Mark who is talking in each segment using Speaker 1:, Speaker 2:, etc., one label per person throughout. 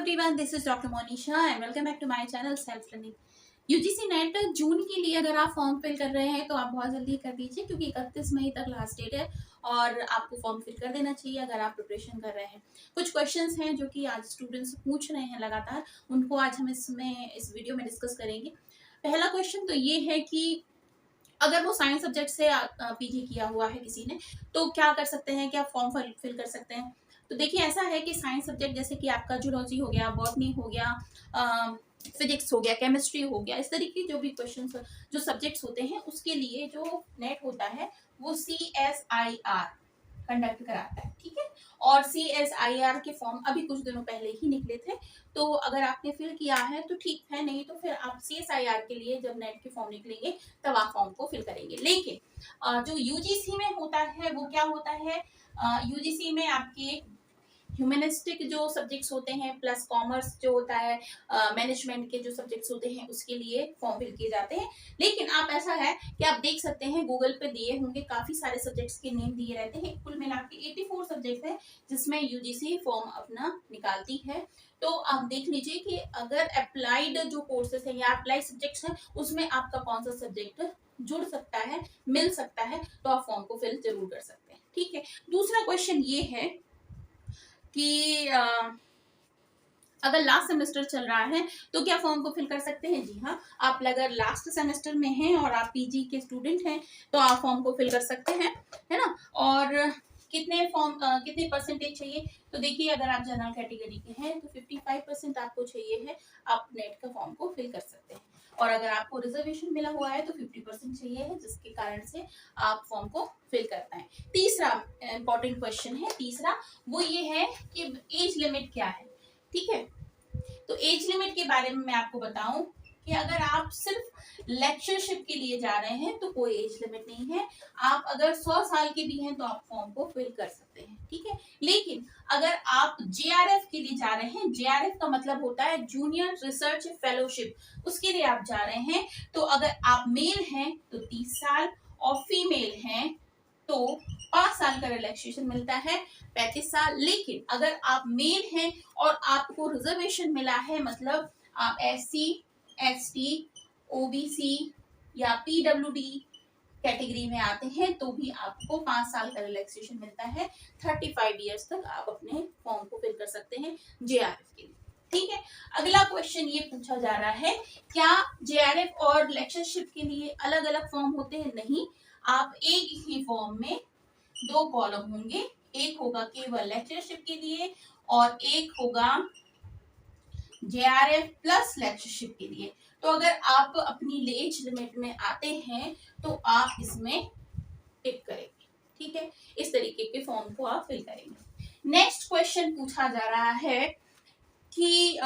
Speaker 1: everyone, this is Dr. Monisha and welcome back to my channel Self Learning। UGC NET June के लिए अगर आप form fill कर रहे हैं तो आप बहुत जल्दी कर दीजिए क्योंकि 31 मई तक लास्ट डेट है और आपको फॉर्म फिल कर देना चाहिए अगर आप प्रिपरेशन कर रहे हैं। कुछ क्वेश्चंस हैं जो कि आज स्टूडेंट्स पूछ रहे हैं लगातार, उनको आज हम इस वीडियो में डिस्कस करेंगे। पहला क्वेश्चन तो ये है कि अगर वो साइंस सब्जेक्ट से पीजी किया हुआ है किसी ने तो क्या कर सकते हैं, क्या फॉर्म फिल कर सकते हैं। तो देखिए ऐसा है कि साइंस सब्जेक्ट जैसे कि आपका जूलॉजी हो गया, बॉटनी हो गया, फिजिक्स हो गया, केमिस्ट्री हो गया, इस तरीके के जो भी क्वेश्चन जो सब्जेक्ट्स होते हैं उसके लिए जो नेट होता है वो CSIR कंडक्ट कराता है, ठीक है। और CSIR के फॉर्म अभी कुछ दिनों पहले ही निकले थे, तो अगर आपने फिल किया है तो ठीक है, नहीं तो फिर आप CSIR के लिए जब नेट के फॉर्म निकलेंगे तब आप फॉर्म को फिल करेंगे। लेकिन जो यूजीसी में होता है वो क्या होता है, यूजीसी में आपके ह्यूमनिस्टिक जो सब्जेक्ट्स होते हैं प्लस कॉमर्स जो होता है, मैनेजमेंट के जो सब्जेक्ट्स होते हैं उसके लिए फॉर्म फिल किए जाते हैं। लेकिन आप ऐसा है कि आप देख सकते हैं गूगल पे दिए होंगे, काफी सारे सब्जेक्ट्स के नेम दिए रहते हैं। कुल मिला के 84 सब्जेक्ट है जिसमें यूजीसी फॉर्म अपना निकालती है। तो आप देख लीजिए कि अगर अप्लाइड जो कोर्सेस है या अप्लाइड सब्जेक्ट्स है उसमें आपका कौन सा सब्जेक्ट जुड़ सकता है, मिल सकता है, तो आप फॉर्म को फिल जरूर कर सकते हैं, ठीक है। दूसरा क्वेश्चन ये है कि अगर लास्ट सेमेस्टर चल रहा है तो क्या फॉर्म को फिल कर सकते हैं। जी हाँ, आप अगर लास्ट सेमेस्टर में हैं और आप पीजी के स्टूडेंट हैं तो आप फॉर्म को फिल कर सकते हैं, है ना। और कितने परसेंटेज चाहिए, तो देखिए अगर आप जनरल कैटेगरी के हैं तो 55% आपको चाहिए है, आप नेट का फॉर्म को फिल कर सकते हैं। और अगर आपको रिजर्वेशन मिला हुआ है तो 50% चाहिए है, जिसके कारण से आप फॉर्म को फिल करते हैं। तीसरा इंपॉर्टेंट क्वेश्चन है, तीसरा वो ये है कि एज लिमिट क्या है, ठीक है। तो एज लिमिट के बारे में मैं आपको बताऊं कि अगर आप सिर्फ लेक्चरशिप के लिए जा रहे हैं तो कोई एज लिमिट नहीं है। आप अगर 100 साल के भी हैं तो आप फॉर्म को फिल कर सकते हैं, ठीक है। लेकिन अगर आप JRF के लिए जा रहे हैं, JRF का मतलब होता है जूनियर रिसर्च फेलोशिप, उसके लिए आप जा रहे हैं, तो अगर आप मेल हैं तो 30 साल और फीमेल हैं तो 5 साल का रिलैक्सेशन मिलता है, 35 साल। लेकिन अगर आप मेल हैं और आपको रिजर्वेशन मिला है, मतलब आप SC ST OBC या PWD कैटेगरी में आते हैं तो भी आपको 5 साल का रिलैक्सेशन मिलता है। 35 इयर्स तक आप अपने फॉर्म को फिल कर सकते हैं JRF के लिए, ठीक है। अगला क्वेश्चन ये पूछा जा रहा है, क्या JRF और लेक्चरशिप के लिए अलग अलग फॉर्म होते हैं। नहीं, आप एक ही फॉर्म में 2 कॉलम होंगे, एक होगा केवल लेक्चरशिप के लिए और एक होगा JRF प्लस लेक्चरशिप के लिए। तो अगर आप अपनी एज लिमिट में आते हैं तो आप इसमें टिक करेंगे, ठीक है। इस तरीके के फॉर्म को आप फिल करेंगे। नेक्स्ट क्वेश्चन पूछा जा रहा है कि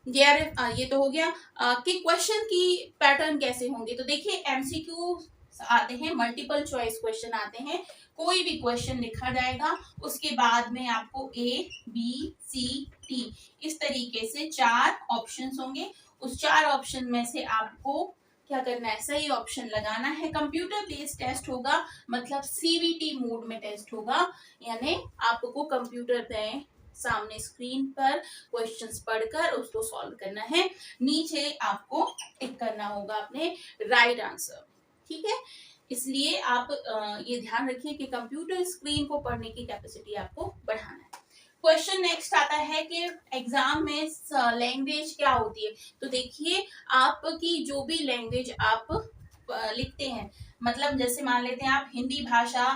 Speaker 1: JRF ये तो हो गया कि क्वेश्चन की पैटर्न कैसे होंगे। तो देखिए MCQ आते हैं, मल्टीपल चॉइस क्वेश्चन आते हैं, कोई भी क्वेश्चन लिखा जाएगा, उसके बाद में आपको A B C D इस तरीके से 4 ऑप्शंस होंगे। उस 4 ऑप्शन में से आपको क्या करना है, सही ऑप्शन लगाना है। कंप्यूटर बेस्ड टेस्ट होगा, मतलब CBT मोड में टेस्ट होगा, यानी आपको कंप्यूटर पे सामने स्क्रीन पर क्वेश्चंस पढ़कर उसको सॉल्व करना है, नीचे आपको टिक करना होगा अपने राइट आंसर, ठीक है। इसलिए आप ये ध्यान रखिए कि कंप्यूटर स्क्रीन को पढ़ने की कैपेसिटी आपको बढ़ाना है। क्वेश्चन नेक्स्ट आता है कि एग्जाम में लैंग्वेज क्या होती है। तो देखिए आपकी जो भी लैंग्वेज आप लिखते हैं, मतलब जैसे मान लेते हैं आप हिंदी भाषा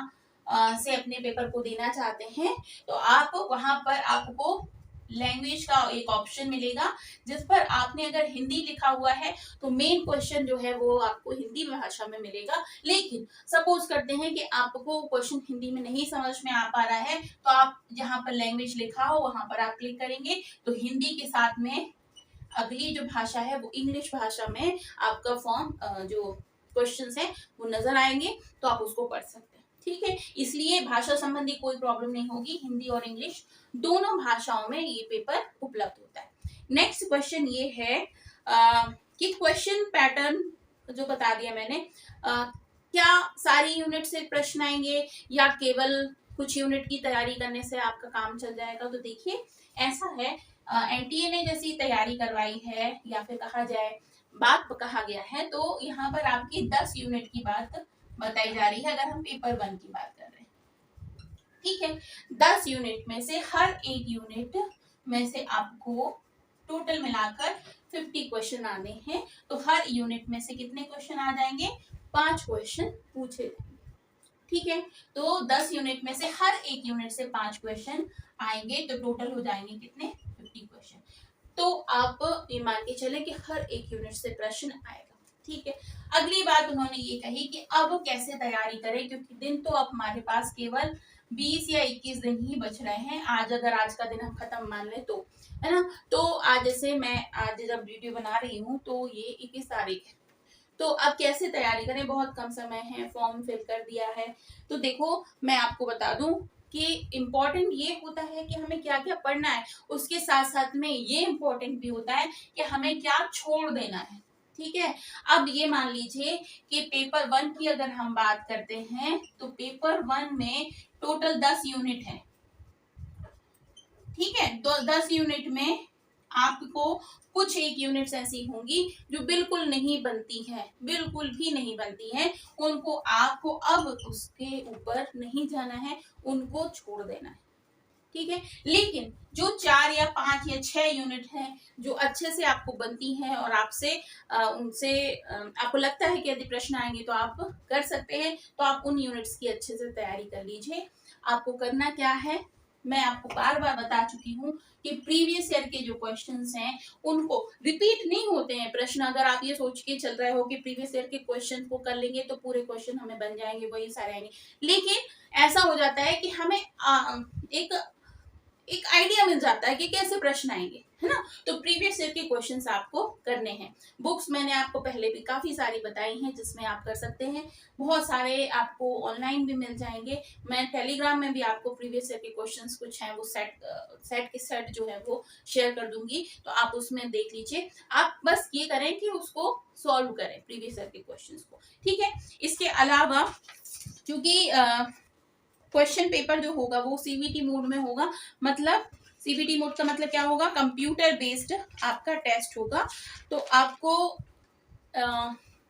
Speaker 1: से अपने पेपर को देना चाहते हैं तो आप वहां पर आपको लैंग्वेज का एक ऑप्शन मिलेगा, जिस पर आपने अगर हिंदी लिखा हुआ है तो मेन क्वेश्चन जो है वो आपको हिंदी भाषा में मिलेगा। लेकिन सपोज करते हैं कि आपको क्वेश्चन हिंदी में नहीं समझ में आ पा रहा है तो आप जहां पर लैंग्वेज लिखा हो वहां पर आप क्लिक करेंगे तो हिंदी के साथ में अगली जो भाषा है वो इंग्लिश भाषा में आपका फॉर्म जो क्वेश्चंस है वो नजर आएंगे, तो आप उसको पढ़ सकते हैं, ठीक है। इसलिए भाषा संबंधी कोई प्रॉब्लम नहीं होगी, हिंदी और इंग्लिश दोनों भाषाओं में ये पेपर उपलब्ध होता है। नेक्स्ट क्वेश्चन ये है कि क्वेश्चन पैटर्न जो बता दिया मैंने, क्या सारी यूनिट से प्रश्न आएंगे या केवल कुछ यूनिट की तैयारी करने से आपका काम चल जाएगा। तो देखिए ऐसा है, एनटीए ने जैसी तैयारी करवाई है या फिर कहा जाए बात कहा गया है, तो यहाँ पर आपकी 10 यूनिट की बात बताई जा रही है अगर हम पेपर 1 की बात कर रहे हैं। ठीक है, 10 यूनिट में से हर एक यूनिट में से आपको टोटल मिलाकर 50 क्वेश्चन आने हैं। तो हर यूनिट में से कितने क्वेश्चन आ जाएंगे? 5 क्वेश्चन पूछे जाएंगे। ठीक है, तो 10 यूनिट में से हर एक यूनिट से 5 क्वेश्चन आएंगे, तो टोटल हो जाएंगे कितने? 50 क्वेश्चन। तो आप ये मान के चले कि हर एक यूनिट से प्रश्न आएगा। ठीक है, अगली बात उन्होंने ये कही कि अब कैसे तैयारी करें, क्योंकि दिन तो अब हमारे पास केवल 20 या 21 दिन ही बच रहे हैं। आज अगर आज का दिन हम खत्म मान ले तो, है ना। तो आज जैसे मैं आज जब वीडियो बना रही हूँ तो ये 21 तारीख है, तो अब कैसे तैयारी करें? बहुत कम समय है, फॉर्म फिल कर दिया है। तो देखो मैं आपको बता दूं कि इम्पोर्टेंट ये होता है कि हमें क्या क्या पढ़ना है, उसके साथ साथ में ये इम्पोर्टेंट भी होता है कि हमें क्या छोड़ देना है। ठीक है, अब ये मान लीजिए कि पेपर 1 की अगर हम बात करते हैं तो पेपर 1 में टोटल 10 यूनिट है। ठीक है, तो 10 यूनिट में आपको कुछ एक यूनिट्स ऐसी होंगी जो बिल्कुल नहीं बनती है, बिल्कुल भी नहीं बनती है, उनको आपको अब उसके ऊपर नहीं जाना है, उनको छोड़ देना है। ठीक है, लेकिन जो 4 या 5 या 6 यूनिट है जो अच्छे से आपको बनती हैं और आपसे उनसे आपको लगता है कि यदि प्रश्न आएंगे तो आप कर सकते हैं, तो आप उन यूनिट्स की अच्छे से तैयारी कर लीजिए। आपको करना क्या है, मैं आपको बार बार बता चुकी हूँ कि प्रीवियस ईयर के जो क्वेश्चंस हैं उनको रिपीट नहीं होते हैं प्रश्न। अगर आप ये सोच के चल रहे हो कि प्रीवियस ईयर के क्वेश्चन को कर लेंगे तो पूरे क्वेश्चन हमें बन जाएंगे, वही सारे आएंगे, लेकिन ऐसा हो जाता है कि हमें एक आइडिया मिल जाता है कि कैसे प्रश्न आएंगे, है ना। तो प्रीवियस ईयर के क्वेश्चंस आपको करने हैं। बुक्स मैंने आपको पहले भी काफी सारी बताई हैं जिसमें आप कर सकते हैं। बहुत सारे आपको ऑनलाइन भी मिल जाएंगे। मैं टेलीग्राम में भी आपको प्रीवियस ईयर के क्वेश्चंस कुछ हैं वो सेट जो है वो शेयर कर दूंगी, तो आप उसमें देख लीजिए। आप बस ये करें कि उसको सॉल्व करें प्रीवियस ईयर के क्वेश्चंस को। ठीक है, इसके अलावा क्योंकि क्वेश्चन पेपर जो होगा वो सीबीटी मोड में होगा, मतलब सीबीटी मोड का मतलब क्या होगा? कंप्यूटर बेस्ड आपका टेस्ट होगा। तो आपको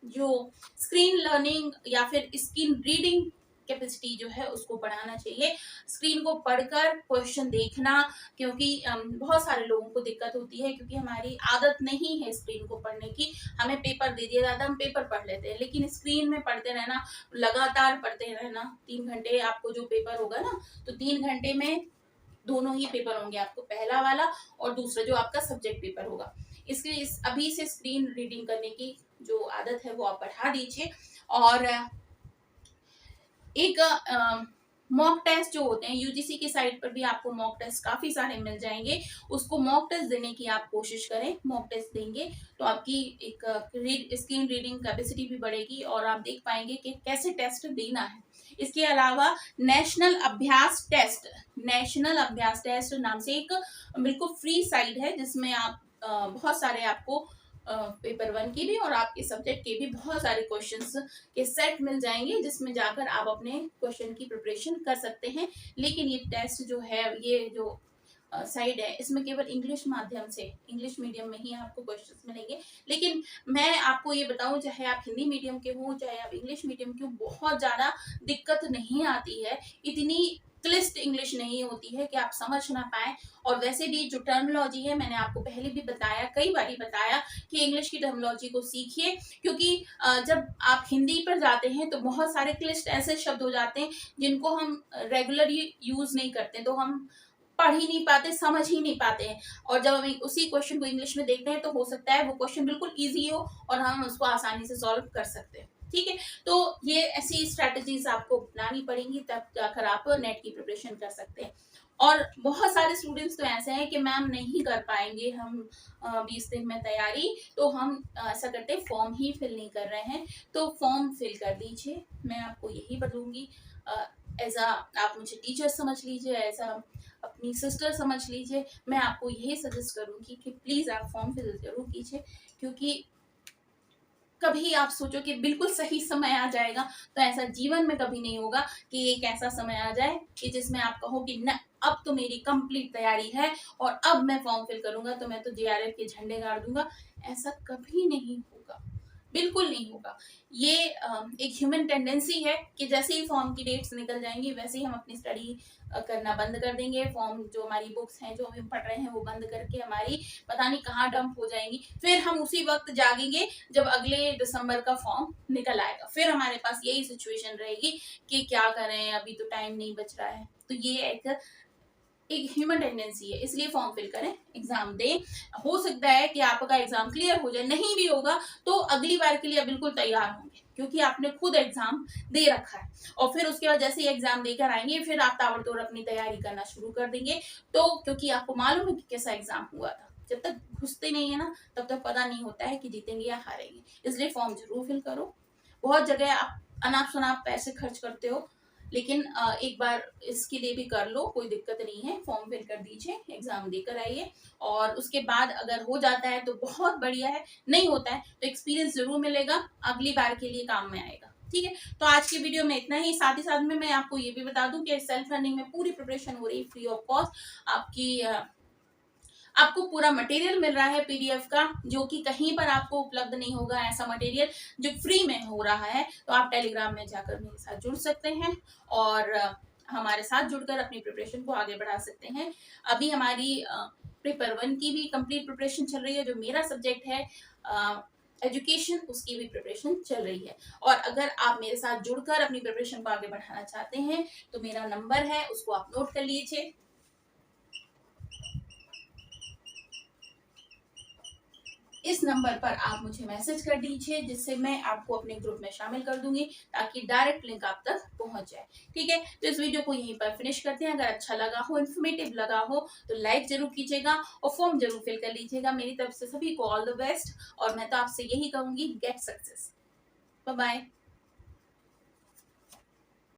Speaker 1: जो स्क्रीन लर्निंग या फिर स्क्रीन रीडिंग कैपेसिटी जो है उसको बढ़ाना चाहिए। स्क्रीन को पढ़कर क्वेश्चन देखना, क्योंकि बहुत सारे लोगों को दिक्कत होती है क्योंकि हमारी आदत नहीं है स्क्रीन को पढ़ने की। हमें पेपर दे दिया जाता है, हम पेपर पढ़ लेते हैं, लेकिन स्क्रीन में पढ़ते रहना, लगातार पढ़ते रहना, 3 घंटे आपको जो पेपर होगा ना, तो 3 घंटे में दोनों ही पेपर होंगे आपको, पहला वाला और दूसरा जो आपका सब्जेक्ट पेपर होगा। इसलिए अभी से स्क्रीन रीडिंग करने की जो आदत है वो आप बढ़ा दीजिए। और एक मॉक टेस्ट जो होते हैं यूजीसी की साइट पर भी आपको मॉक टेस्ट काफी सारे मिल जाएंगे, उसको मॉक टेस्ट देने की आप कोशिश करें। मॉक टेस्ट देंगे तो आपकी एक स्क्रीन रीडिंग कैपेसिटी भी बढ़ेगी और आप देख पाएंगे कि कैसे टेस्ट देना है। इसके अलावा नेशनल अभ्यास टेस्ट नाम से एक बिल्कुल फ्री साइट है जिसमें आप बहुत सारे आपको पेपर 1 की भी और आपके सब्जेक्ट के भी बहुत सारे क्वेश्चंस के सेट मिल जाएंगे, जिसमें जाकर आप अपने क्वेश्चन की प्रिपरेशन कर सकते हैं। लेकिन ये टेस्ट जो है, ये जो साइड है, इसमें केवल इंग्लिश माध्यम से, इंग्लिश मीडियम में ही आपको क्वेश्चंस मिलेंगे। लेकिन मैं आपको ये बताऊं, चाहे आप हिंदी मीडियम के हो चाहे आप इंग्लिश मीडियम के हो, बहुत ज्यादा दिक्कत नहीं आती है, इतनी क्लिष्ट इंग्लिश नहीं होती है कि आप समझ ना पाए। और वैसे भी जो टर्मिनोलॉजी है, मैंने आपको पहले भी बताया, कई बार बताया कि इंग्लिश की टर्मिनोलॉजी को सीखिए, क्योंकि जब आप हिंदी पर जाते हैं तो बहुत सारे क्लिष्ट ऐसे शब्द हो जाते हैं जिनको हम रेगुलरली यूज नहीं करते, तो हम पढ़ ही नहीं पाते, समझ ही नहीं पाते हैं। और जब हम उसी क्वेश्चन को इंग्लिश में देखते हैं तो हो सकता है वो क्वेश्चन बिल्कुल इजी हो और हम उसको आसानी से सॉल्व कर सकते हैं। ठीक है, तो ये ऐसी स्ट्रेटजीज आपको अपनानी पड़ेंगी, तब जाकर आप नेट की प्रिपरेशन कर सकते हैं। और बहुत सारे स्टूडेंट्स तो ऐसे हैं कि मैम नहीं कर पाएंगे हम 20 दिन में तैयारी, तो हम ऐसा करते हैं फॉर्म ही फिल नहीं कर रहे हैं, तो फॉर्म फिल कर दीजिए। मैं आपको यही बताऊंगी, एज आप मुझे टीचर समझ लीजिए, एज अपनी सिस्टर समझ लीजिए, मैं आपको यही सजेस्ट करूंगी कि प्लीज आप फॉर्म फिल जरूर कीजिए, क्योंकि कभी आप सोचो कि बिल्कुल सही समय आ जाएगा, तो ऐसा जीवन में कभी नहीं होगा कि एक ऐसा समय आ जाए कि जिसमें आप कहो कि न, अब तो मेरी कंप्लीट तैयारी है और अब मैं फॉर्म फिल करूंगा तो मैं तो जेआरएफ के झंडे गाड़ दूंगा। ऐसा कभी नहीं होगा, बिल्कुल नहीं होगा। ये एक ह्यूमन टेंडेंसी है कि जैसे ही फॉर्म की डेट्स निकल जाएंगी वैसे ही हम अपनी स्टडी करना बंद कर देंगे। फॉर्म जो हमारी बुक्स हैं जो हम पढ़ रहे हैं वो बंद करके हमारी पता नहीं कहाँ डंप हो जाएंगी। फिर हम उसी वक्त जागेंगे जब अगले दिसंबर का फॉर्म निकल आएगा, फिर हमारे पास यही सिचुएशन रहेगी कि क्या करें, अभी तो टाइम नहीं बच रहा है। तो ये एक ह्यूमन टेंडेंसी है, इसलिए फॉर्म फिल करें, एग्जाम दें। हो सकता है कि आपका एग्जाम क्लियर हो जाए, नहीं भी होगा तो अगली बार के लिए बिल्कुल तैयार होंगे क्योंकि आपने खुद एग्जाम दे रखा है। और फिर उसके बाद जैसे ही एग्जाम देकर आएंगे फिर आप ताबड़तोड़ अपनी तैयारी करना शुरू कर देंगे। तो क्योंकि आपको मालूम है कि कैसा एग्जाम हुआ था, जब तक घुसते नहीं है ना तब तक पता नहीं होता है कि जीतेंगे या हारेंगे। इसलिए फॉर्म जरूर फिल करो। बहुत जगह आप अनाप शनाप पैसे खर्च करते हो, लेकिन एक बार इसके लिए भी कर लो, कोई दिक्कत नहीं है। फॉर्म फिल कर दीजिए, एग्जाम देकर आइए और उसके बाद अगर हो जाता है तो बहुत बढ़िया है, नहीं होता है तो एक्सपीरियंस जरूर मिलेगा, अगली बार के लिए काम में आएगा। ठीक है, तो आज की वीडियो में इतना ही। साथ ही साथ में मैं आपको ये भी बता दूं कि सेल्फ लर्निंग में पूरी प्रिपरेशन हो रही है फ्री ऑफ कॉस्ट। आपको पूरा मटेरियल मिल रहा है पीडीएफ का, जो कि कहीं पर आपको उपलब्ध नहीं होगा ऐसा मटेरियल जो फ्री में हो रहा है। तो आप टेलीग्राम में जाकर मेरे साथ जुड़ सकते हैं और हमारे साथ जुड़कर अपनी प्रिपरेशन को आगे बढ़ा सकते हैं। अभी हमारी पेपर 1 की भी कंप्लीट प्रिपरेशन चल रही है, जो मेरा सब्जेक्ट है एजुकेशन, उसकी भी प्रिपरेशन चल रही है। और अगर आप मेरे साथ जुड़कर अपनी प्रिपरेशन को आगे बढ़ाना चाहते हैं तो मेरा नंबर है, उसको आप नोट कर लीजिए। इस नंबर पर आप मुझे मैसेज कर दीजिए जिससे मैं आपको अपने ग्रुप में शामिल कर दूंगी ताकि डायरेक्ट लिंक आप तक पहुंच जाए। ठीक है, तो इस वीडियो को यहीं पर फिनिश करते हैं। अगर अच्छा लगा हो, इन्फॉर्मेटिव लगा हो तो लाइक जरूर कीजिएगा और फॉर्म जरूर फिल कर लीजिएगा। मेरी तरफ से सभी को ऑल द बेस्ट और मैं तो आपसे यही कहूंगी, गेट सक्सेस। Bye bye.